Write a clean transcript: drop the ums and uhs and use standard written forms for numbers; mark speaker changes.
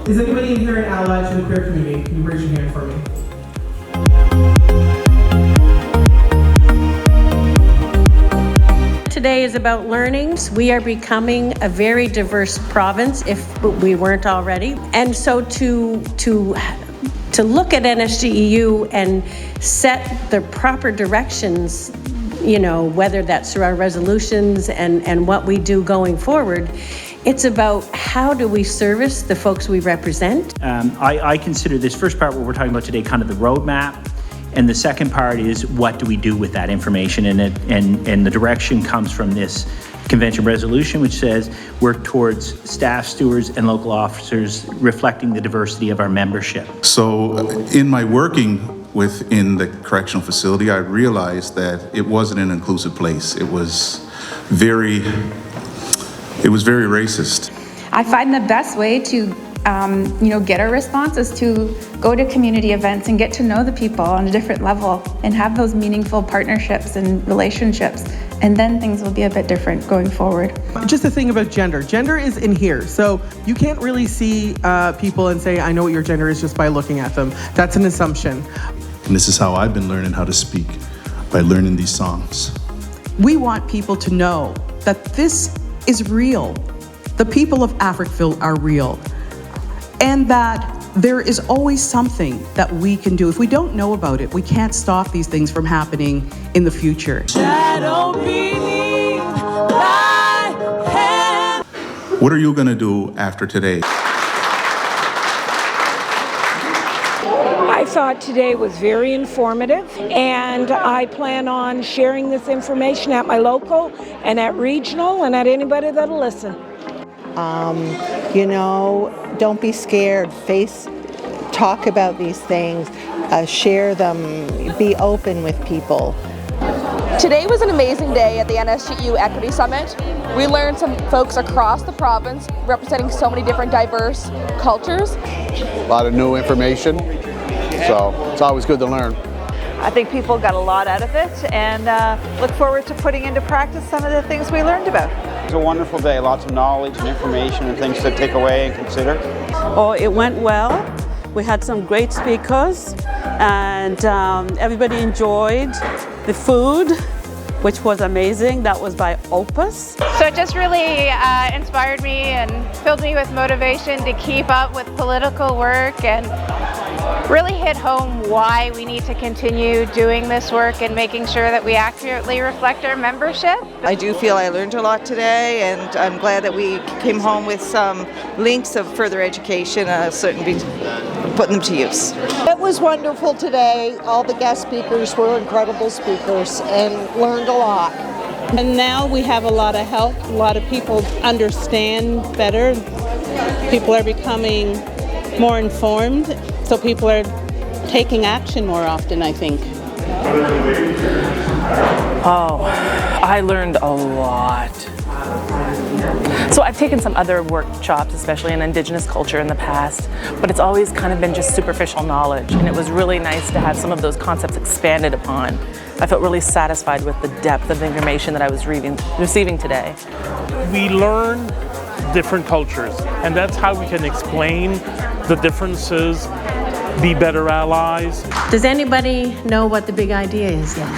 Speaker 1: Is anybody in here an ally to the queer community? Can you raise your hand for me?
Speaker 2: Today is about learning. We are becoming a very diverse province if we weren't already. And so to look at NSGEU and set the proper directions, you know, whether that's through our resolutions and what we do going forward, it's about how do we service the folks we represent.
Speaker 3: I consider this first part, what we're talking about today, kind of the roadmap. And the second part is what do we do with that information? And the direction comes from this convention resolution, which says work towards staff, stewards, and local officers reflecting the diversity of our membership.
Speaker 4: So in my working within the correctional facility, I realized that it wasn't an inclusive place. It was very racist.
Speaker 5: I find the best way to get our responses to go to community events and get to know the people on a different level and have those meaningful partnerships and relationships, and then things will be a bit different going forward.
Speaker 1: Just a thing about gender. Gender is in here, so you can't really see people and say, I know what your gender is just by looking at them. That's an assumption.
Speaker 4: And this is how I've been learning how to speak, by learning these songs.
Speaker 6: We want people to know that this is real. The people of Africville are real. And that there is always something that we can do. If we don't know about it, we can't stop these things from happening in the future.
Speaker 4: What are you going to do after today?
Speaker 7: I thought today was very informative, and I plan on sharing this information at my local and at regional and at anybody that'll listen.
Speaker 8: Don't be scared. Talk about these things, share them, be open with people.
Speaker 9: Today was an amazing day at the NSGEU Equity Summit. We learned some folks across the province representing so many different diverse cultures.
Speaker 10: A lot of new information, so it's always good to learn.
Speaker 11: I think people got a lot out of it, and look forward to putting into practice some of the things we learned about.
Speaker 12: It was a wonderful day, lots of knowledge and information and things to take away and consider.
Speaker 13: Oh, it went well. We had some great speakers, and everybody enjoyed the food, which was amazing. That was by Opus.
Speaker 14: So it just really inspired me and filled me with motivation to keep up with political work and really hit home why we need to continue doing this work and making sure that we accurately reflect our membership.
Speaker 15: I do feel I learned a lot today, and I'm glad that we came home with some links of further education, certainly putting them to use.
Speaker 16: It was wonderful today. All the guest speakers were incredible speakers and learned a lot.
Speaker 17: And now we have a lot of help. A lot of people understand better. People are becoming more informed, so people are taking action more often, I think.
Speaker 18: Oh, I learned a lot. So I've taken some other workshops, especially in Indigenous culture in the past, but it's always kind of been just superficial knowledge, and it was really nice to have some of those concepts expanded upon. I felt really satisfied with the depth of information that I was receiving today.
Speaker 19: We learn different cultures, and that's how we can explain the differences, be better allies.
Speaker 2: Does anybody know what the big idea is yet?